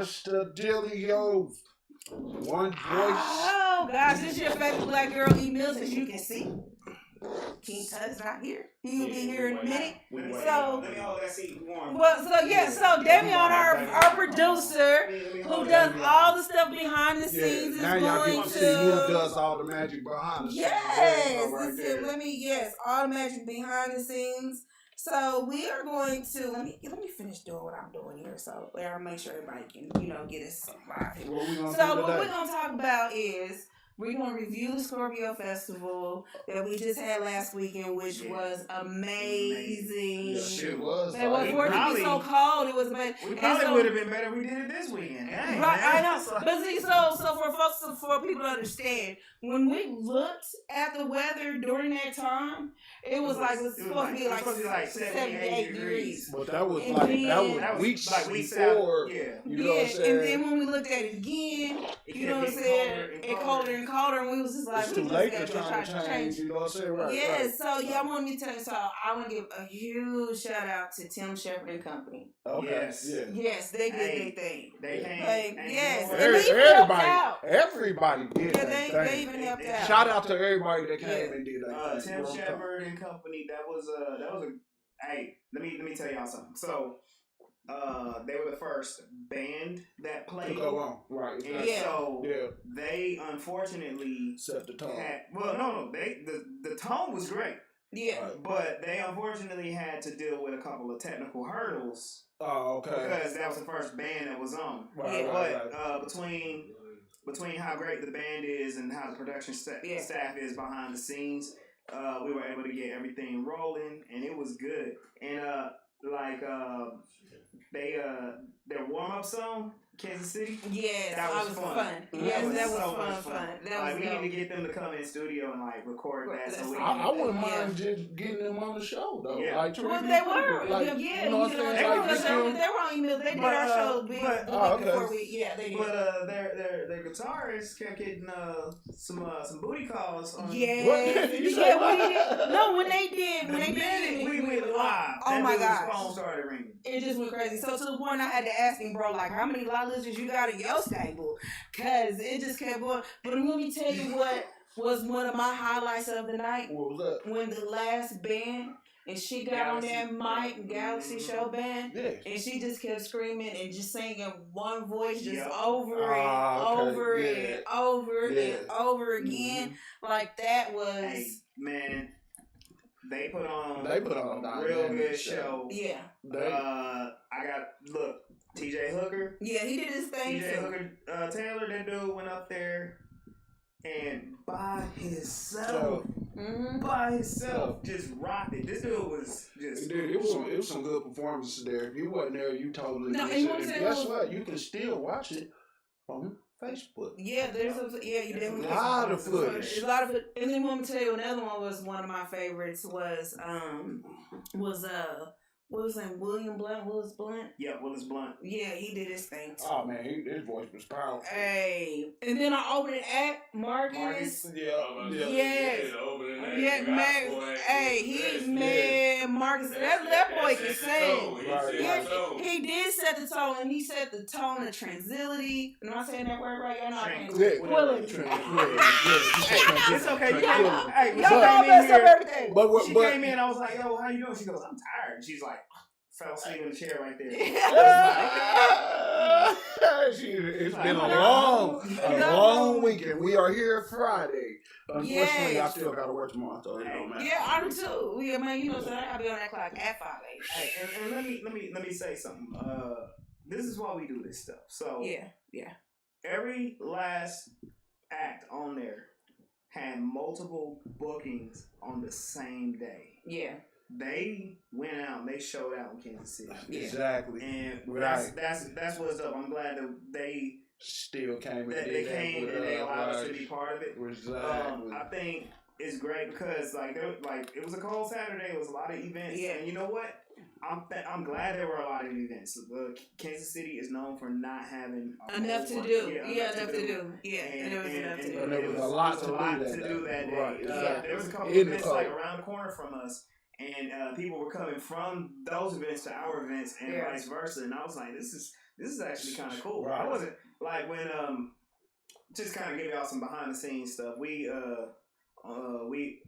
What's the dealio? One voice. Oh, gosh, this is your favorite black girl, E. Mills, as you can see. King Tut's not here. He will be here in a minute. So, Davion, our producer, who does all the stuff behind the scenes, is now y'all going get to see who does all the magic behind the scenes. Yes, all the magic behind the scenes. So we are going to let me finish doing what I'm doing here. So I'll make sure everybody can get us live. What we're gonna talk about is we're gonna review the Scorpio Festival that we just had last weekend, which was amazing. Yes, it was. It was for it to be so cold. It was amazing. We probably would have been better if we did it this weekend. Dang, right, I know. So, but see, for people to understand, when we looked at the weather during that time, it was supposed to be like 78 degrees. But that was weeks before. Yeah. You know what I'm saying? And then when we looked at it again, you know what I'm saying? It colder and colder, and we was just like, it's too late to try to change. You know what I'm saying? Right. Yes. Right. So y'all want me to tell you? So I want to give a huge shout out to Tim Shepard and Company. Okay. Yes. Yeah. Yes, they did their thing. They came. Yes. Everybody did. Yeah, they even helped out. Shout out to everybody that came and did that. Tim Shepard and Company. That was a. Hey, let me tell y'all something. So. They were the first band that played. To go on, right? And so they unfortunately set the tone. The tone was great. Yeah, but they unfortunately had to deal with a couple of technical hurdles. Oh, okay. Because that was the first band that was on. Right, but between how great the band is and how the production staff is behind the scenes, we were able to get everything rolling, and it was good. And their warm up song, Kansas City. Yes, that was fun. Yes, that was so much fun. We need to get them to come in the studio and record that. So I wouldn't mind just getting them on the show though. Yeah. Well, they were. You know what I'm saying? They were on email. They did our show before we. Yeah, they did. But their guitarist kept getting some booty calls. On when they did, we went live. Oh my gosh, his phone started ringing. It just went crazy. So to the point I had to ask him, bro, how many lot lizards you got in your stable? Cause it just kept going. But let me tell you what was one of my highlights of the night. What was that? When the last band and she got on that mic, Galaxy Show Band, and she just kept screaming and just singing one voice just over and over again. Like that was. Hey, man. They put on a real good show. Yeah. TJ Hooker. Yeah, he did his thing. TJ Hooker, Taylor, that dude went up there and by himself, just rocked it. This dude was just. It was some good performances there. If you wasn't there, you totally missed it. And guess what? You can still watch it on Facebook. Yeah, there's you definitely a lot of footage. There's a lot of it. And then let me tell you, another one was one of my favorites was what was that? Willis Blunt? Yeah, Willis Blunt. Yeah, he did his thing too. Oh man, his voice was powerful. Hey, and then I opened at Marcus. Marcus. That boy can sing. He did set the tone, and he set the tone of tranquility. Am I saying that word right? Tranquility. It's okay. Y'all messed up everything. She came in, I was like, "Yo, how you doing?" She goes, "I'm tired." She's like, fell asleep in the chair right there. It's been a long weekend. We are here Friday. Unfortunately, I still got to work tomorrow, so it don't matter. Yeah, I do too. Yeah, man, you know, so I'll be on that clock at 5 a.m. Hey, and let me say something. This is why we do this stuff. So yeah. Every last act on there had multiple bookings on the same day. Yeah. They went out and they showed out in Kansas City. Exactly. And that's what's up. I'm glad that they still came and they allowed us to be part of it. Exactly. I think it's great because it was a cold Saturday. It was a lot of events. Yeah. And you know what? I'm glad there were a lot of events. Kansas City is known for not having enough to do. Enough to do. Yeah, and there was enough to do. And there was a lot to do that day. Right. There was a couple of events around the corner from us. And people were coming from those events to our events and vice versa. And I was like, this is this is actually kind of cool. Right. I wasn't like when just kind of give y'all some behind the scenes stuff.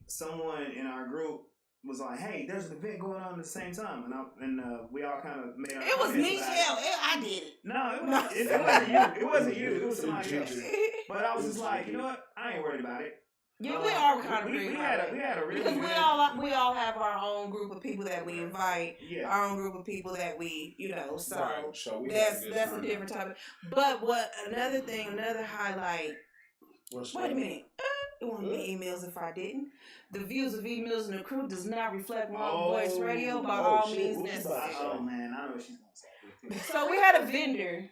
Someone in our group was like, "Hey, there's an event going on at the same time," and we all kind of made our. It was me, I did it. No, it wasn't you. It wasn't you. It was somebody else. But I was just like, you know what? I ain't worried about it. Yeah, we are kind of we had a really because good... we all have our own group of people that we invite, our own group of people that we so, right. So that's a different topic. But another highlight. Wait a minute. It won't be emails if I didn't. The views of emails and the crew does not reflect Wrong Voice Radio by all means necessary. Oh man, I know what she's gonna say. So we had a vendor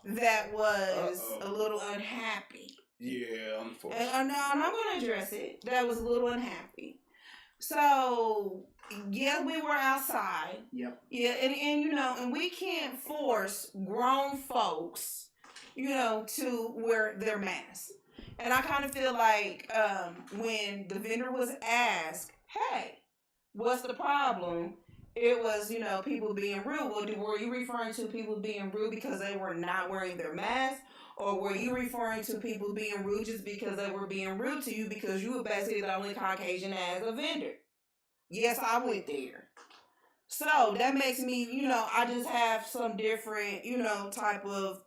that was a little unhappy. Yeah, unfortunately. And I'm going to address it. That was a little unhappy. So, yeah, we were outside. Yep. Yeah, and we can't force grown folks, to wear their masks. And I kind of feel like when the vendor was asked, hey, what's the problem? It was, people being rude. Well, were you referring to people being rude because they were not wearing their masks? Or were you referring to people being rude just because they were being rude to you because you were basically the only Caucasian as a vendor? Yes, I went there. So that makes me, I just have some different, type of,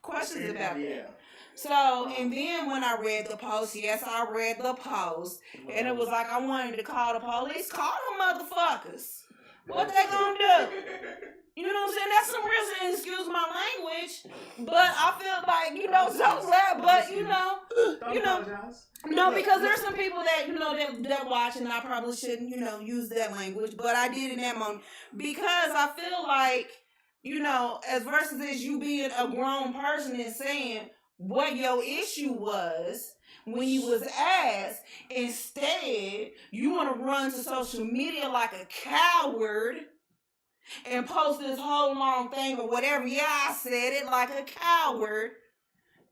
questions about that. So, and then when I read the post, yes, I read the post, and it was like I wanted to call the police. Call them motherfuckers. What they gonna do? You know what I'm saying? That's some real, excuse my language, but I feel like, so glad, but, no, because there's some people that, that watch, and I probably shouldn't, use that language, but I did in that moment, because I feel like, as versus as you being a grown person and saying what your issue was when you was asked, instead, you want to run to social media like a coward and post this whole long thing or whatever. Yeah, I said it like a coward.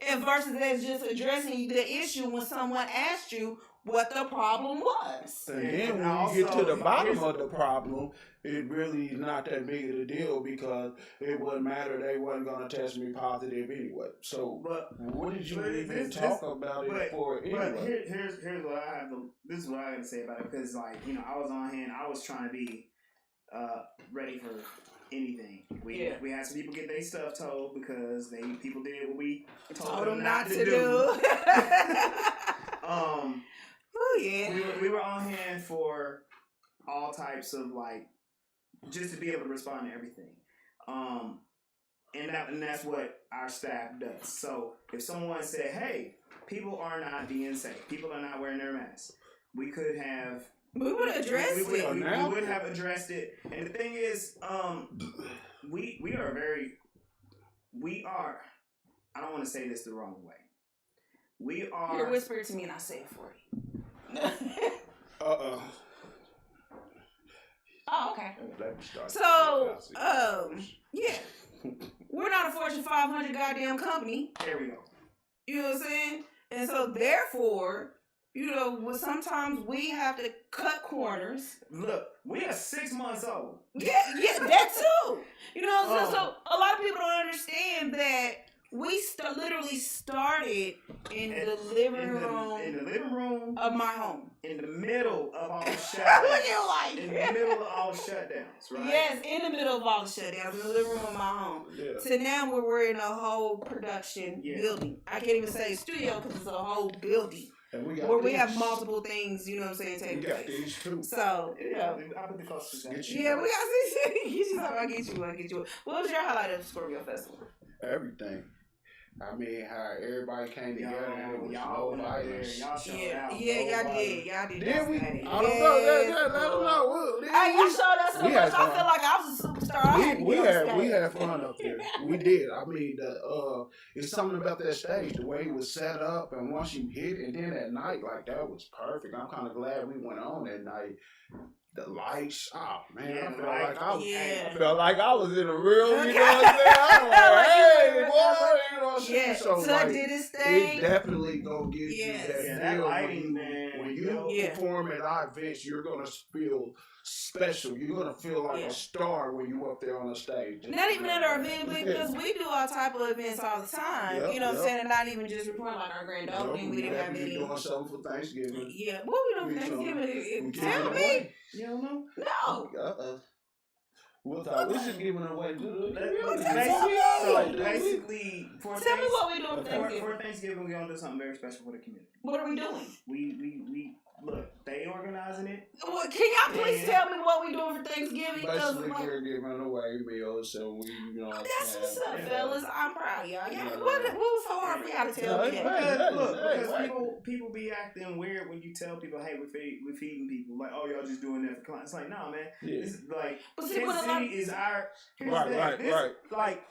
And versus that's just addressing the issue when someone asked you what the problem was. And then when you get to the bottom of the problem, it really is not that big of a deal because it wouldn't matter. They wasn't going to test me positive anyway. So what did you even talk about it for anyway? But here's what I have to, this is what I have to say about it, because I was on hand, I was trying to be ready for anything. We had some people get their stuff told because people did what we told them not to do. Oh yeah. We were on hand for all types of just to be able to respond to everything. And that's what our staff does. So if someone said, "Hey, people are not being safe. People are not wearing their masks," we would have addressed it. We would have addressed it. And the thing is, we are. I don't want to say this the wrong way. We are. You're whispering to me, and I say it for you. Oh, okay. So, yeah, we're not a Fortune 500 goddamn company. There we go. You know what I'm saying? And so, therefore, sometimes we have to cut corners. Look, we are 6 months old. Yeah, that too. So a lot of people don't understand that we literally started in the living room of my home. In the middle of all the shutdowns. In the middle of all shutdowns, right? Yes, in the middle of all the shutdowns, in the living room of my home. Yeah. So now we're in a whole production building. I can't even say studio because it's a whole building. And we have multiple things, taking place. We got these too. So, I put the cost of that. Yeah, we got I get you. What was your highlight of the Scorpio Festival? Everything. I mean, how everybody came together and it was no violence. Y'all showed out. Yeah, y'all did. Did we? I don't know. Let them know. Hey, you showed us so much. I feel like I was a superstar. We had fun up there. We did. I mean, it's something about that stage, the way it was set up, and once you hit it, and then at night, that was perfect. I'm kind of glad we went on that night. The lights, I felt like I was in a real, you know what I'm saying? I was like, hey, boy, you know what I'm saying? So, did his thing. It definitely go give you that feel lighting, when you perform at our events, you're gonna feel special. You're gonna feel like a star when you up there on the stage. Not even at our event, because we do all type of events all the time. You know what I'm saying? And not even just reporting like our grand opening. We didn't have any. Doing something for Thanksgiving. Yeah, what we doing for Thanksgiving? Tell me. You don't know? No. We'll talk. We should give it away. So basically, tell me what we doing for Thanksgiving. For Thanksgiving, we're gonna do something very special for the community. What are we doing? We look. They organizing it. Well, can y'all please tell me what we doing for Thanksgiving? Basically, we're giving away meals, so we, That's what's up, fellas. I'm proud of y'all. What was so hard for y'all to tell me that? Because people be acting weird when you tell people, "Hey, we're feeding people." Like, "Oh, y'all just doing that for clients." It's like, nah, man. This is like Kansas City is our right. Like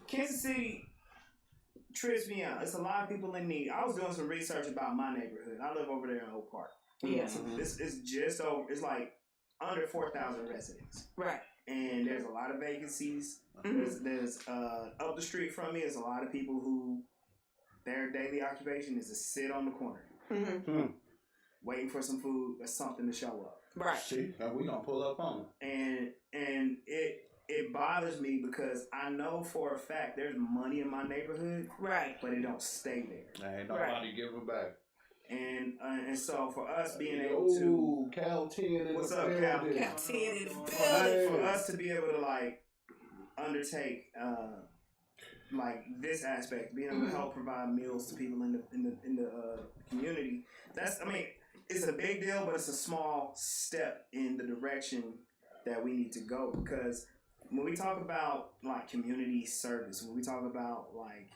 Kansas City trips me out. It's a lot of people in need. I was doing some research about my neighborhood. I live over there in Oak Park. Yeah. This is just over. It's like under 4,000 residents. Right. And there's a lot of vacancies. There's up the street from me. There's a lot of people who their daily occupation is to sit on the corner, waiting for some food or something to show up. Right. See, we gonna pull up on them. And it bothers me because I know for a fact there's money in my neighborhood, right? But it don't stay there. Ain't nobody giving back. And so for us being able to Cal 10 what's up, Cal? Cal 10 in the building. For us to be able to like undertake like this aspect, being able to help provide meals to people in the community. It's a big deal, but it's a small step in the direction that we need to go, because when we talk about like community service, when we talk about like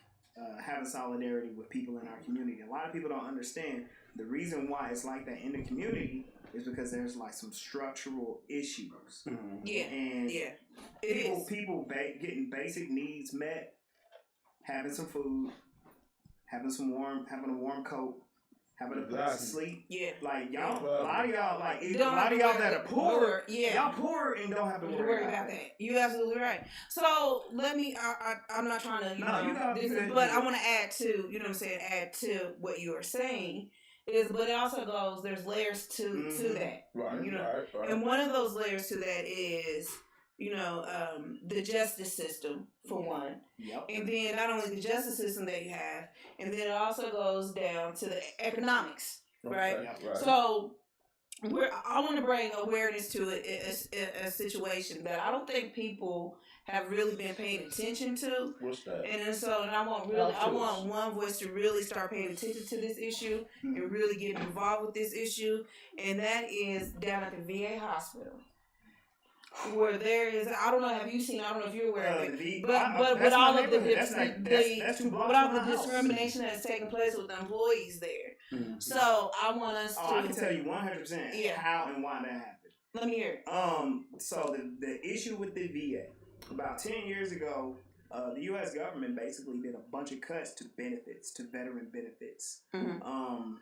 having solidarity with people in our community, a lot of people don't understand the reason why it's like that in the community is because there's like some structural issues. And people getting basic needs met, having some food, having a warm coat, having a place to sleep. Yeah. Like y'all, a lot of y'all that are poor, y'all poor and don't have to worry about that. You're absolutely right. So let me, I'm not trying to, but I want to add to, add to what you are saying. But it also goes, there's layers to that. Right, right. And one of those layers to that is, the justice system, for one. Yep. And then not only the justice system that you have, and then it also goes down to the economics, right? Okay, right. So I want to bring awareness to a situation that I don't think people have really been paying attention to. What's that? And so I want one voice to really start paying attention to this issue and really get involved with this issue, and that is down at the VA hospital, where there is, I don't know if you're aware of it, but with all of the discrimination that's taking place with the employees there. Mm-hmm. So I want us to. I can tell you 100% how and why that happened. Let me hear it. So the issue with the VA, about 10 years ago, the U.S. government basically did a bunch of cuts to veteran benefits. Mm-hmm.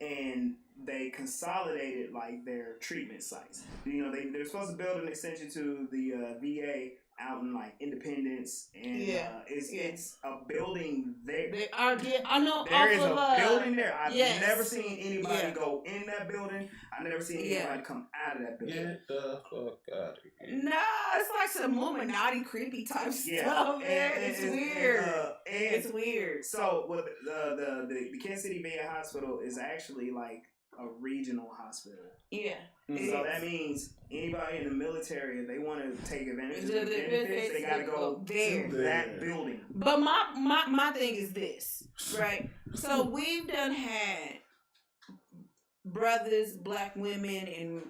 And they consolidated like their treatment sites. They're supposed to build an extension to the VA out in like Independence, and it's a building there. I know. There is a building there. I've never seen anybody go in that building. I've never seen anybody come out of that building. Get the fuck out of here. Nah, it's like some Illuminati creepy type stuff. It's weird. It's weird. So the Kansas City VA hospital is actually like a regional hospital. Yeah. So that means anybody in the military, if they want to take advantage of the benefits, they got to go to that building. But my thing is this, right? So we've done had brothers, black women, and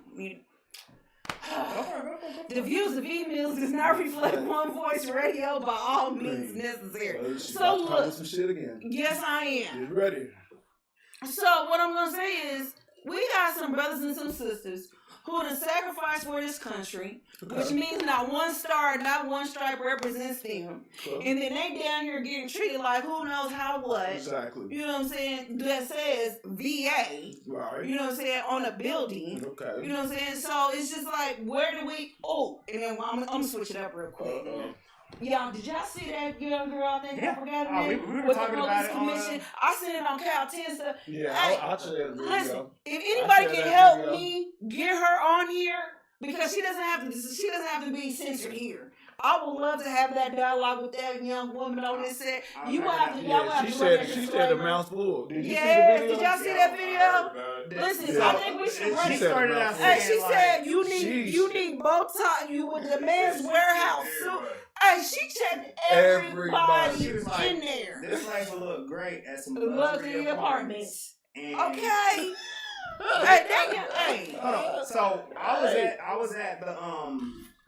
the views of females does not reflect One Voice Radio by all means necessary. So look, some shit again. Yes, I am. Get ready. So what I'm gonna say is, we got some brothers and some sisters who have sacrificed for this country, which means not one star, not one stripe represents them. And then they down here getting treated like who knows how what. Exactly. You know what I'm saying? That says VA. Right. You know what I'm saying? On a building. Okay. You know what I'm saying? So it's just like, where do we... Oh, and then I'm going to switch it up real quick. Y'all, did y'all see that young girl? I think I forgot her name. We were with talking the about police it commission. I seen it on Cal 10 stuff. Yeah, Hey, I'll share that video. Listen, if anybody can help me get her on here, because she doesn't have to be censored here. I would love to have that dialogue with that young woman on this set. You will have to. Y'all will have to. She said the mouthful. Did you see the Yes, video? did y'all see that video? Listen, I think we should run it. Hey, she said you need Botox. You with the man's warehouse suit. Hey, she checked everybody in there. This place will look great at some luxury apartments. And okay. Hey. Hold on. So I was at the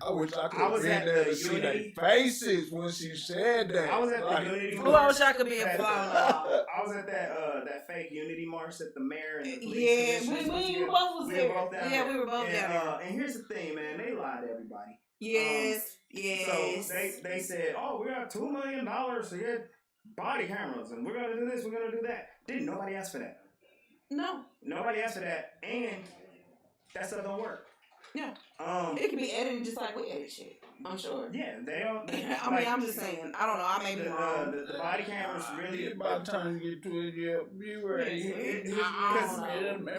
I wish I could have been there to see their faces when she said that. I was at the Unity March. I wish I could be a fly. I was at that fake Unity March that the mayor and the police we both was there. Yeah, we were both there. And here's the thing, man. They lied to everybody. Yes. So they said, we got $2 million to get body cameras, and we're gonna do this, we're gonna do that. Didn't nobody ask for that? No. Nobody asked for that, and that stuff don't work. Yeah. It can be edited just like we edit shit. I'm sure. Yeah, they don't. I mean, I'm just saying. I don't know. I may be wrong. The body cameras really. By the time you get to it, you ready. Because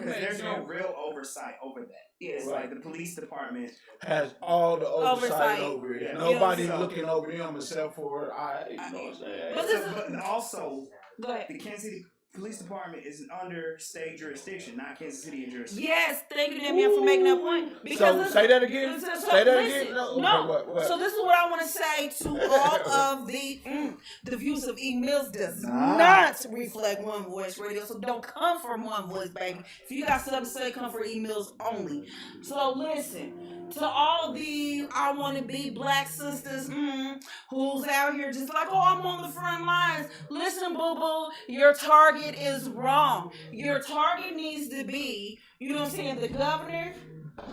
there's no real oversight over that. Yes. Like the police department has all the oversight over it. Yeah. Nobody looking over them except for you know what I'm saying. But also, the Kansas City Police Department is under state jurisdiction, not Kansas City jurisdiction. Yes, thank you, Damian, for making that point. Because say that again. Say that again. No. What? So this is what I want to say to all of the views of E Mills does not reflect One Voice Radio. So don't come from One Voice, baby. If you got something to say, come for E Mills only. So listen to all the I want to be black sisters who's out here just like, I'm on the front lines. Listen, boo boo, your target is wrong. Your target needs to be, you know what I'm saying, the governor,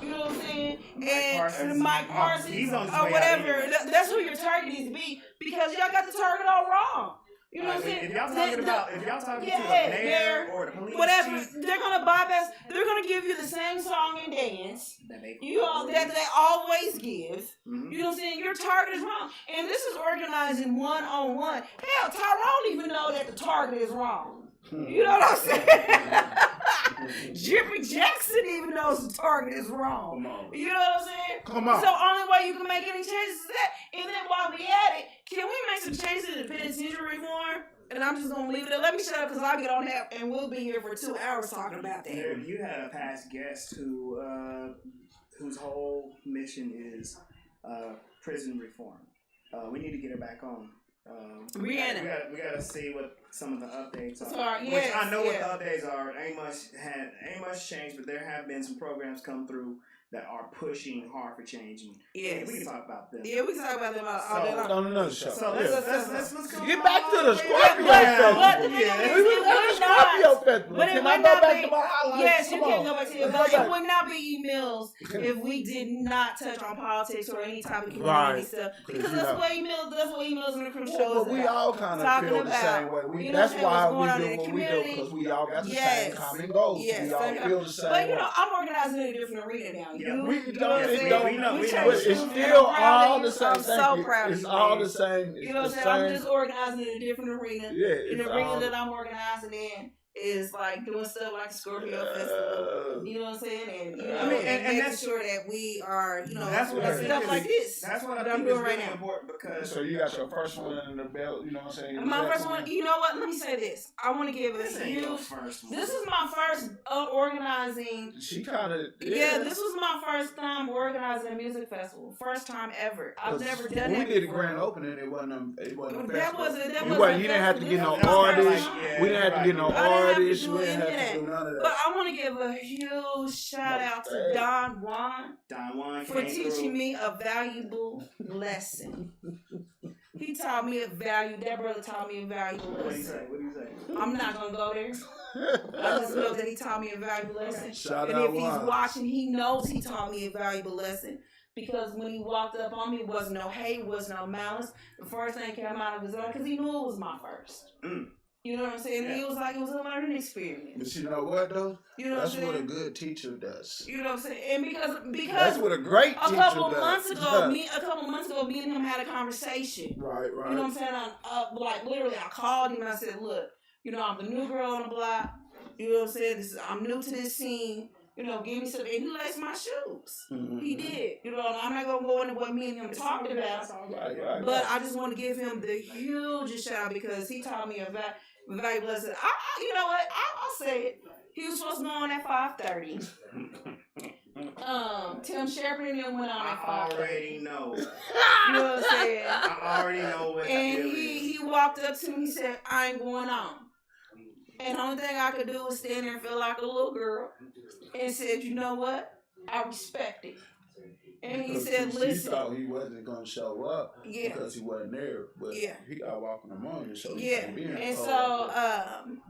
you know what I'm saying, and Mike Parsons or whatever. That's who your target needs to be, because y'all got the target all wrong. You know what I'm saying? If y'all talking to the mayor or the police whatever, chief, they're gonna bypass. They're gonna give you the same song and dance that they always give. Mm-hmm. You know what I'm saying? Your target is wrong, and this is organizing 1-on-1. Hell, Tyrone even know that the target is wrong. You know what I'm saying? Jimmy Jackson even knows the target is wrong. You know what I'm saying? Come on. So only way you can make any changes is that. And then while we at it, can we make some changes to the penitentiary reform? And I'm just gonna leave it there. Let me shut up because I'll get on that, and we'll be here for 2 hours talking about that. You had a past guest whose whole mission is prison reform. We need to get her back on. Rihanna. We gotta see what some of the updates are. Sorry, which I know what the updates are. Ain't much change, but there have been some programs come through that are pushing hard for change. And we can talk about them. Yeah, we can talk about them all day long. On another show. So let's go get back to the Scorpio Festival. We were at the Scorpio Festival. But it would not be. Yes, you can go back to it. But it would not be E-Mills if we did not touch on politics or any type of community stuff. Because that's what E-Mills and the crew shows. But we all kind of feel the same way. That's why we do what we do, because we all got the same common goals. We all feel the same way. But I'm organizing in a different arena now. It's still all the same. I'm so proud of you. It's all the same. You know what I'm saying? I'm just organizing in a different arena. Yeah, in the arena that I'm organizing in is like doing stuff like the Scorpio Festival. You know what I'm saying? And and making sure that we are, that's what stuff like this. That's what I'm doing right now. Important because so you got your first one in the belt. You know what I'm saying? My first one. You know what? Let me say this. I want to give a huge. This is my first organizing. She kind of. Yeah, this was my first time organizing a music festival. First time ever. I've never done that. When we did a grand opening, it wasn't a festival. That wasn't. You didn't have to get no artists. We didn't have to get no artists. We didn't have to do none of that. But I want to give a huge shout out to Don Juan for teaching me a valuable lesson. He taught me that brother taught me a valuable lesson. What do you say? I'm not going to go there. I just know that he taught me a valuable lesson. And if he's watching, he knows he taught me a valuable lesson. Because when he walked up on me, it wasn't no hate, it wasn't no malice. The first thing came out of his mouth, because he knew it was my first. You know what I'm saying? Yeah. He was like, it was a learning experience. But you know what though? You know That's what I'm what a saying? good teacher does. You know what I'm saying? And because That's what a great teacher does. a couple months ago, me and him had a conversation. Right. You know what I'm saying? Like literally, I called him and I said, "Look, you know, I'm the new girl on the block. You know what I'm saying? I'm new to this scene. You know, give me some." And he laced my shoes. Mm-hmm. He did. You know, I'm not gonna go into what me and him talked about. Right. But I just want to give him the hugest shout out because he taught me a valuable lesson. You know what? I'll say it. He was supposed to go on at 5:30. Tim Shepard and them went on at 5:30. I already know. You know what I'm saying? I already know what. And he walked up to me and said, "I ain't going on." And the only thing I could do was stand there and feel like a little girl and said, "You know what? I respect it." And he said, "Listen." He thought he wasn't going to show up because he wasn't there. But he got walking among you, so he couldn't be in and so,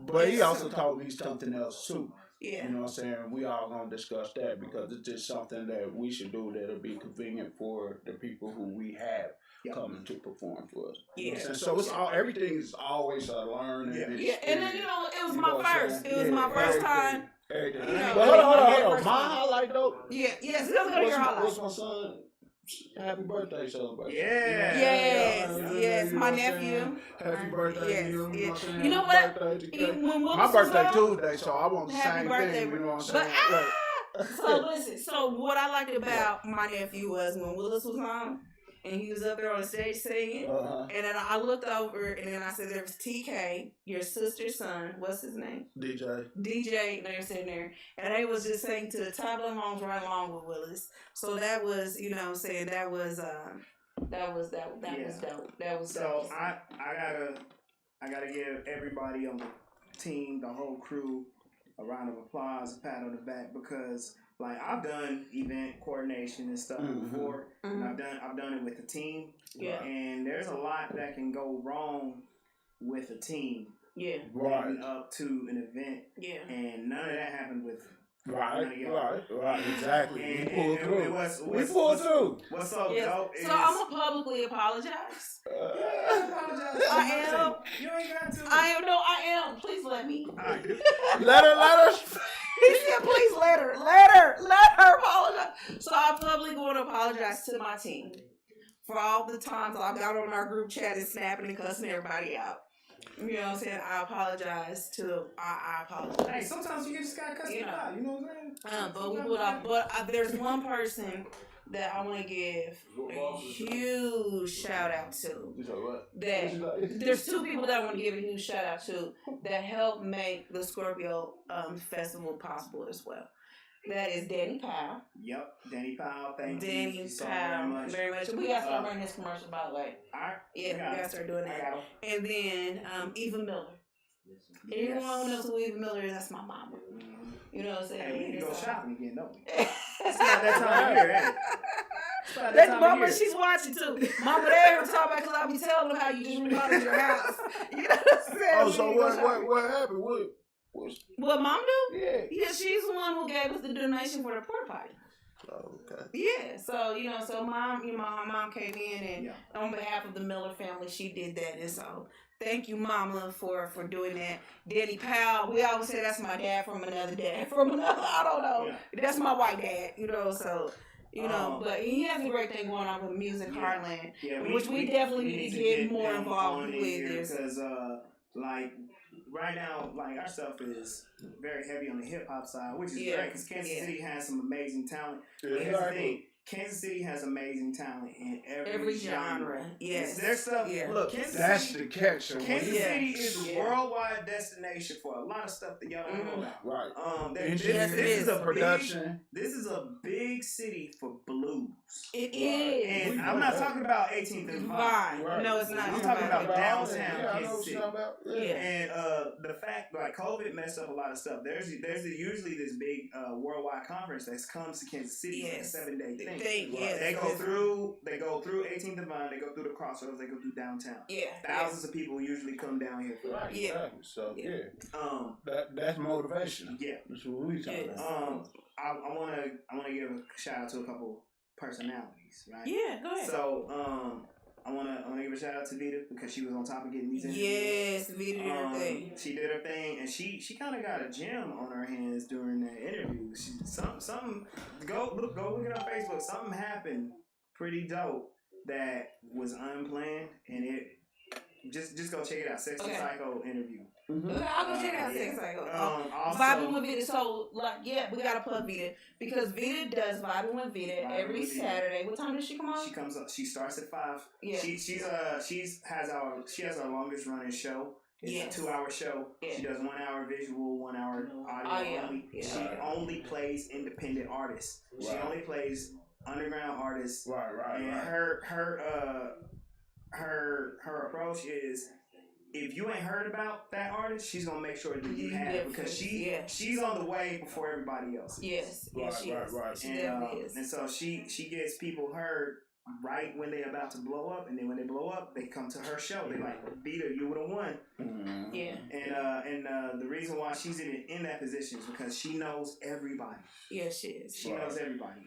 but he also taught me something else too. Yeah. You know what I'm saying? We all going to discuss that because it's just something that we should do that'll be convenient for the people who we have coming to perform for us. Yeah. So it's all, everything is always a learning. Yeah. And then, you know, it was my first. It was my first time. Everything. You know, but hold on. My highlight though. Yeah. Yes. Let's go to your highlight. What's my son? Happy birthday celebration. Yes, my nephew. Happy birthday to you. Yes. You know what? My birthday Tuesday, so I want the same thing. You know what I'm saying? So listen, so what I liked about my nephew was when Willis was on and he was up there on the stage singing, and then I looked over and then I said, "There was TK, your sister's son. What's his name? DJ. And they were sitting there, and they was just singing to the top of the songs right along with Willis. So that was, you know, what I'm saying that was dope. That was so dope. I gotta give everybody on the team, the whole crew, a round of applause, a pat on the back because. Like I've done event coordination and stuff before. And I've done it with a team. Yeah. And there's a lot that can go wrong with a team. Yeah. Leading up to an event. Yeah. And none of that happened with Right, exactly. And we pulled through. What's so dope is... So I'm going to publicly apologize. Apologize. I am. You ain't got to. I am. Please let me. Let her. He said, please let her apologize. So I'm publicly going to apologize to my team for all the times I got on our group chat and snapping and cussing everybody out. You know what I'm saying? I apologize. Hey, sometimes you just gotta cuss it out. You know what I'm saying? But there's one person that I want to give a huge shout out to. There's two people that I want to give a huge shout out to that helped make the Scorpio festival possible as well. That is Danny Powell. Yep, Danny Powell. Thank you. Danny Powell, very much. We got to start running his commercial, by the way. All right. Yeah, we got to start doing that. And then Eva Miller. Anyone who knows who Eva Miller is, that's my mama. You know what I'm saying? Hey, we need to go shopping again, don't we? It's not that time of year, ain't it? That's mama, she's watching too. Mama, they ever talk about because I be telling them how you just remodeled your house. You know what I'm saying? Oh, so what happened? What mom do? Yeah, she's the one who gave us the donation for the porta potty. Oh, okay. Yeah, so mom, my mom came in and on behalf of the Miller family, she did that, and so thank you, mama, for doing that. Danny Powell, we always say that's my dad from another dad, I don't know. Yeah. That's my white dad, so. But he has a great thing going on with Music Heartland, which we definitely need to get more involved with. Because, right now, our stuff is very heavy on the hip hop side, which is great because Kansas City has some amazing talent. Here's the thing. Kansas City has amazing talent in every genre. Yes. Their stuff. Yeah. Look, that's the catch. Kansas City is a worldwide destination for a lot of stuff that y'all don't know about. Right. This is a production. This is a big city for blues. It is. And I'm not talking about 18th and Vine. Right. No, it's not. I'm talking about downtown Kansas City. Yeah. And the fact COVID messed up a lot of stuff. There's usually this big worldwide conference that comes to Kansas City for a 7-day thing. They go through 18th and Vine, they go through the Crossroads, they go through downtown. Thousands of people usually come down here for that. Exactly. So that's motivation. Yeah. That's what we talking about. I wanna give a shout out to a couple personalities, right? Yeah, go ahead. So I wanna give a shout out to Vita because she was on top of getting these interviews. Yes, Vita did her thing. She did her thing, and she kind of got a gem on her hands during that interview. Something go look at her Facebook. Something happened pretty dope that was unplanned, and it just go check it out. Sexy Psycho interview. Mm-hmm. I'll go check out Sexy Psycho. Also, Vibing with Vita. So we gotta plug Vita because Vita does Vibing with Vita every Saturday. What time does she come on? She comes up. She starts at 5. Yeah. She has our longest running show. It's a 2-hour show. Yeah. She does 1 hour visual, 1 hour audio only. Yeah. She only plays independent artists. Right. She only plays underground artists. Right. And her approach is, if you ain't heard about that artist, she's gonna make sure that you have it because she's on the way before everybody else. Yes, she is. Right. She definitely is. And so she gets people heard right when they're about to blow up, and then when they blow up, they come to her show. They like, Vita, you would have won. Mm-hmm. Yeah. And the reason why she's in that position is because she knows everybody. Yes, she is. She knows everybody.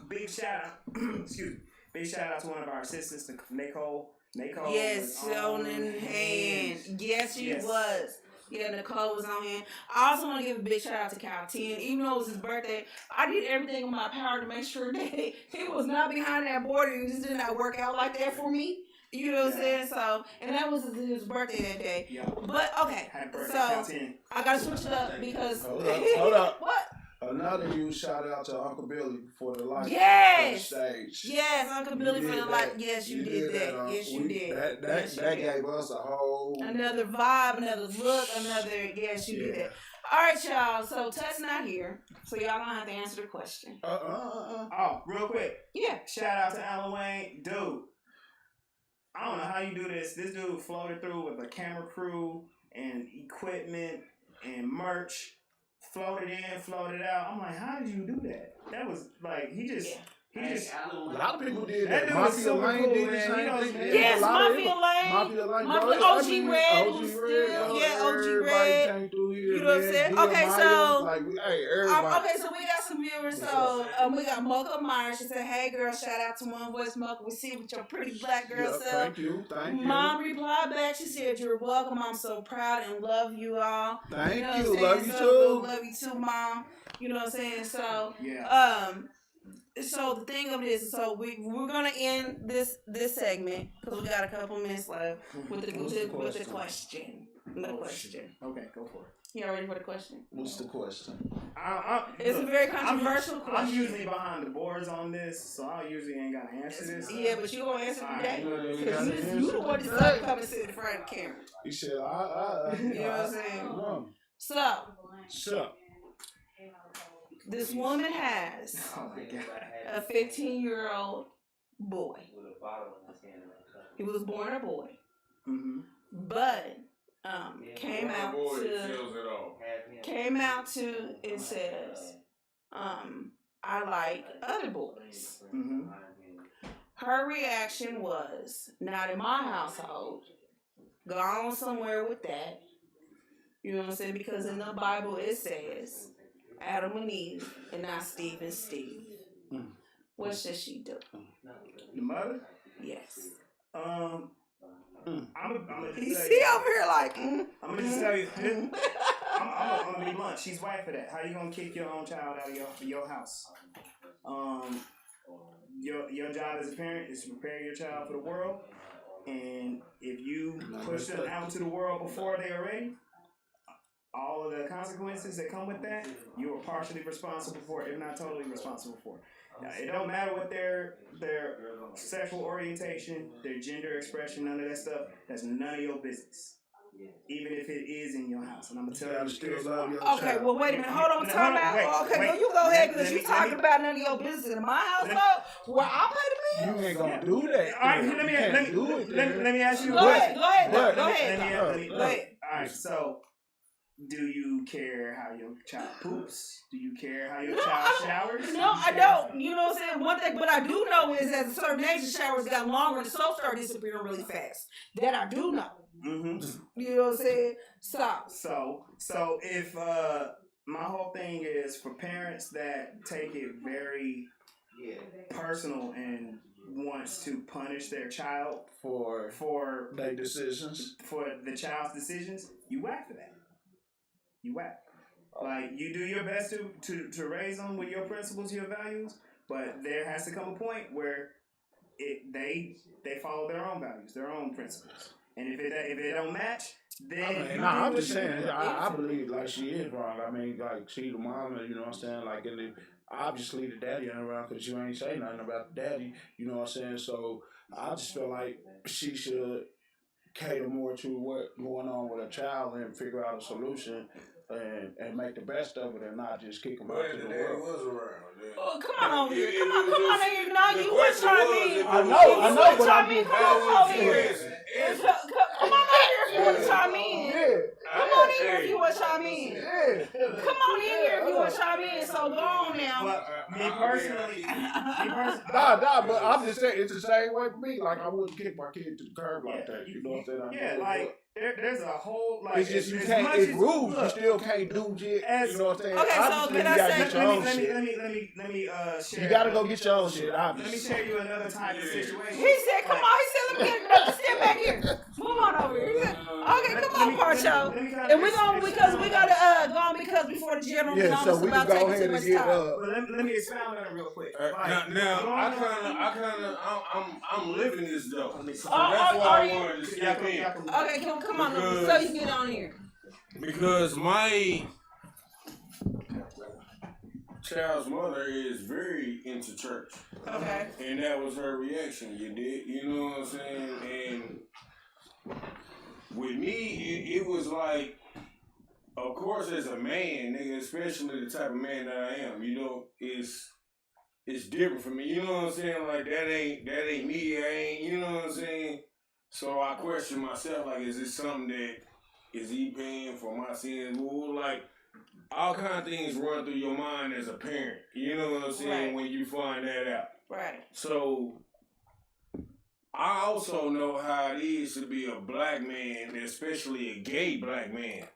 Big shout out. Excuse me. Big shout out to one of our assistants, Nicole. Yes, on in hand. Yes, she was. Yeah, Nicole was on hand. I also want to give a big shout out to Cal 10. Even though it was his birthday, I did everything in my power to make sure that he was not behind that board and just did not work out like that for me. You know what I'm saying? So, and that was his birthday that day. Yeah. But, okay. So, I got to switch it up because... Hold up. What? Another huge shout out to Uncle Billy for the light stage. Yes, Uncle Billy for the light. Yes, you did that. Yes, you did. That gave us a whole... Another vibe, another look, Yes, you did that. All right, y'all. So, Tess not here. So, y'all going to have to answer the question. Oh, real quick. Yeah. Shout out to Alan Wayne. Dude, I don't know how you do this. This dude floated through with a camera crew and equipment and merch. Floated in, floated out. I'm like, how did you do that? That was like, he just a lot of people did that. That Mafia Lane did the same thing. Yes, Mafia Lane. OG Red was still, OG Red. You know what I'm saying? Okay, so we got some viewers. So we got Mocha Myers. She said, "Hey girl, shout out to One Voice Mocha. We see you with your pretty black girl self." Thank you. Mom replied back. She said, "You're welcome. I'm so proud and love you all." Thank you. Love you too. Love you too, Mom. You know what I'm saying? So So the thing of this, so we're gonna end this segment because we got a couple minutes left with the question. The question. Okay, go for it. You ready for the question? What's the question? It's a very controversial question. I'm usually behind the boards on this, so I usually ain't gotta answer this. Yeah, but you gonna answer today because you the one that decided to come and sit in front of the camera. You said, you know what I'm saying? So. This woman has a 15-year-old boy. He was born a boy, but came out to and says, "I like other boys." Her reaction was, "Not in my household. Go on somewhere with that." You know what I'm saying? Because in the Bible it says, Adam and Eve, and not Steve and Steve. What should she do? The mother? Yes. I'm gonna you see over here like, I'm gonna just tell you, I'm gonna be blunt. She's right for that. How you gonna kick your own child out of your house? Your job as a parent is to prepare your child for the world, and if you push them out into the world before they are ready, all of the consequences that come with that, you are partially responsible for, if not totally responsible for. Now, it don't matter what their sexual orientation, their gender expression, none of that stuff. That's none of your business. Even if it is in your house. And I'm going to tell you still love your Okay, well, wait a minute. Hold on. Time out. Okay, well, you go ahead because you're talking about none of your business in my household. Well, I'll pay the bills. You ain't going to do that. All right, let me ask you a question. Go ahead. All right, so... do you care how your child poops? Do you care how your child showers? No, I don't. You know what I'm saying? One thing, what I do know is at a certain age, the showers got longer and the soap started disappearing really fast. That I do know. You know what I'm saying? So if my whole thing is for parents that take it very personal and wants to punish their child for their decisions, for the child's decisions, you whack for that. You whack. Like, you do your best to raise them with your principles, your values, but there has to come a point where they follow their own values, their own principles, and if it don't match, then I'm just saying. I believe like she is wrong. I mean, like she the mama, you know what I'm saying? Like, and obviously the daddy ain't around because you ain't say nothing about the daddy, you know what I'm saying? So I just feel like she should cater more to what's going on with her child and figure out a solution. And make the best of it and not just kick him out to the world. Was around. Yeah. Oh, come on over here. Come on over here. No, you was trying me. I know, but I mean, come on over here. Come on over here if you want to chime in. Come on in here if you want to chime in. Come on in here if you want to chime in. So go on now. Well, me personally. Nah, but I'm just saying it's the same way for me. Like I wouldn't kick my kid to the curb like that. You know what I'm saying? Yeah, like. There's a whole like it's just you can't. It's rules. You still can't do shit. You know what I'm saying? Okay, so can I say? Let me share. You gotta go get your own shit. Let me share you another type of situation. He said, "Come on." He said, "Let me step back here. Move on over here." He said, "Okay, come on, Parcho." And we're gonna because we gotta go on because before the general so we can go ahead and get let me expound on it real quick. I'm living this though. So that's why I wanted to step in. Okay, come on, so you get on here. Because my child's mother is very into church. Okay. And that was her reaction. You know what I'm saying? And with me, it was like, of course, as a man, nigga, especially the type of man that I am, you know, it's different for me. You know what I'm saying? Like that ain't me. I ain't. You know what I'm saying? So I question myself, like, is this something that is he paying for my sins? Well, like, all kind of things run through your mind as a parent. You know what I'm saying? Right. When you find that out. Right. So I also know how it is to be a black man, especially a gay black man.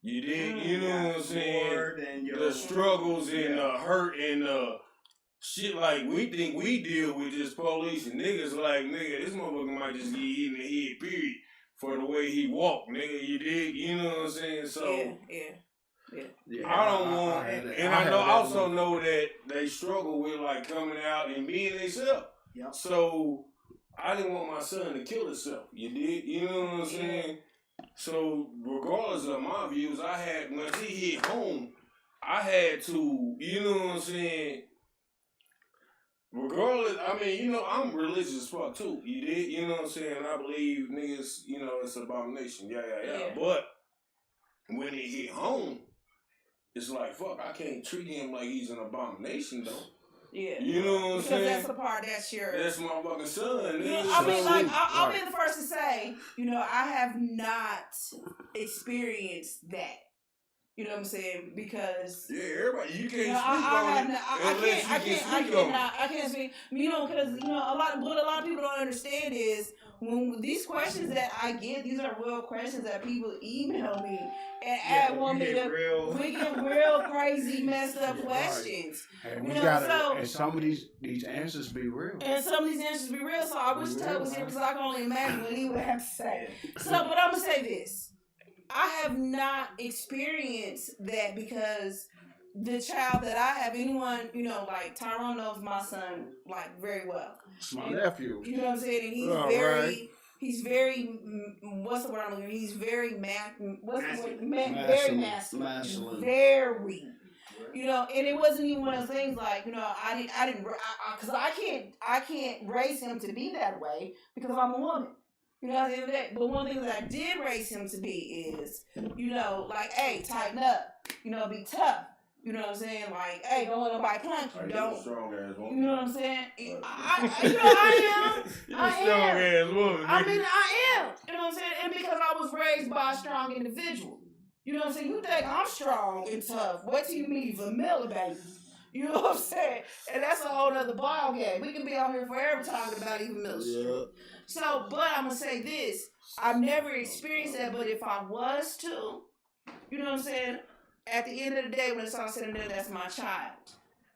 You did, you know what I'm saying? The struggles and the hurt and the shit like we think we deal with just police and niggas like, nigga, this motherfucker might just get hit in the head, period, for the way he walk, nigga, you dig? You know what I'm saying? So, yeah. I don't want, and I also know that they struggle with like coming out and being themselves. Yep. So, I didn't want my son to kill himself, you dig? You know what I'm saying? So, regardless of my views, once he hit home, I had to, you know what I'm saying? Regardless, I mean, you know, I'm religious as fuck too. You did, you know what I'm saying? I believe niggas, you know, it's an abomination. Yeah. But when it hit home, it's like, fuck, I can't treat him like he's an abomination though. Yeah. You know what I'm saying? Because that's the part that's my fucking son. You know, I mean, like, I'll be the first to say, you know, I have not experienced that. You know what I'm saying? Because everybody, you can't I can't speak. You know, because you know what a lot of people don't understand is when these questions that I get, these are real questions that people email me and we get real crazy, messed up questions. And we gotta, and some of these answers be real. And some of these answers be real. So I wish Tug was here because I can only imagine what he would have to say. So, but I'm gonna say this. I have not experienced that because the child that I have, anyone, you know, like Tyrone knows my son like very well. It's my nephew. You know what I'm saying? And he's very, what's the word I'm looking for? He's very masculine. Very masculine. Very. You know, and it wasn't even one of those things like, you know, because I can't raise him to be that way because I'm a woman. You know, at the end of the day. But one thing that I did raise him to be is, you know, like, hey, tighten up. You know, be tough. You know what I'm saying? Like, hey, don't let nobody punch you. Don't. You know what I'm saying? I am. Strong-ass woman. I mean, I am. You know what I'm saying? And because I was raised by a strong individual. You know what I'm saying? You think I'm strong and tough. What do you mean, vanilla, baby? You know what I'm saying? And that's a whole other ball game. We can be out here forever talking about even military. Yeah. So, but I'm going to say this. I've never experienced that, but if I was to, you know what I'm saying? At the end of the day, when it's all said and done, that's my child.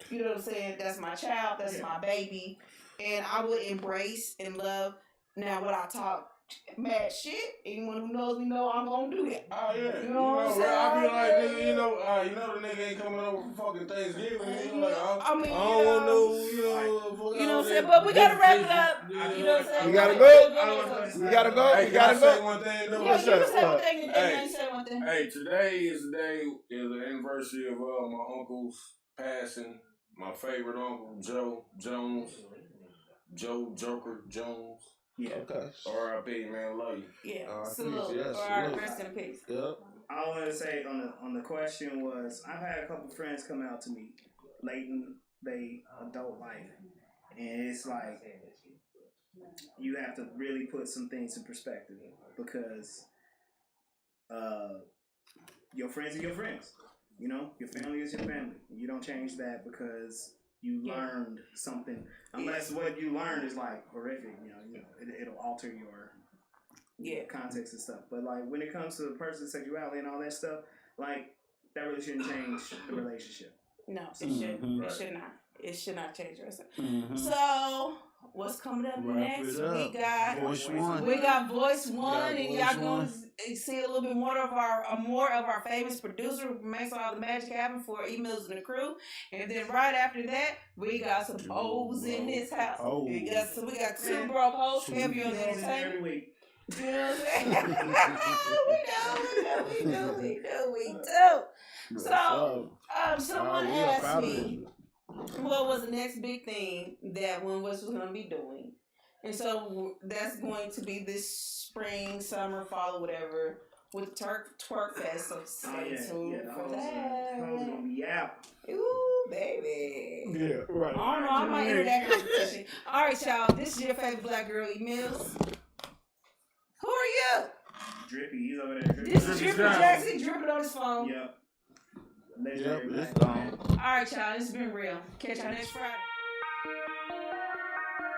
You know what I'm saying? That's my child. That's my baby. And I would embrace and love. Now, when I talk mad shit, anyone who knows me know I'm gonna do that. Oh yeah, you know what I'm saying? I be like, nigga, the nigga ain't coming over for fucking Thanksgiving. Nigga, like, I don't want no, you know what I'm saying? But we gotta wrap it up. You know what I'm saying? We gotta go. We gotta go. Hey, we gotta can I go. say one thing? Though? Yeah, you can say one thing, and then you say one thing. Hey, today is the anniversary of my uncle's passing. My favorite uncle, Joe Joker Jones. Yeah. Okay. R.I.P. man, love you. Yeah. Salute. Yes, rest in peace. Yep. All I want to say on the question was, I've had a couple friends come out to me late in their adult life, and it's like you have to really put some things in perspective because your friends are your friends. You know, your family is your family. You don't change that because you learned something, unless what you learned is like horrific. You know, it'll alter your context and stuff. But like when it comes to the person's sexuality and all that stuff, like that really shouldn't change the relationship. No, it shouldn't. It should not. It should not change the relationship. So what's coming up next? We got Voice One. We got Voice One, and y'all gonna see a little bit more of our famous producer who makes all the magic happen for Emails and the Crew. And then right after that, we got some O's in this house. We got two broke hoes, heavy on the entertainment. You know what I'm saying? we do. So, someone asked me what was the next big thing that One Voice was going to be doing. And so that's going to be this spring, summer, fall, whatever, with Twerk Fest. So stay tuned for that. Hoes gonna be out. Ooh, baby. Yeah, right. I don't know. I might enter that competition. All right, y'all. This is your favorite black girl, Mills. Who are you? Drippy, he's over there. This is Drippy Jackson dripping on his phone. Yep. Yep, it's gone. All right, y'all. This has been real. Catch y'all next Friday.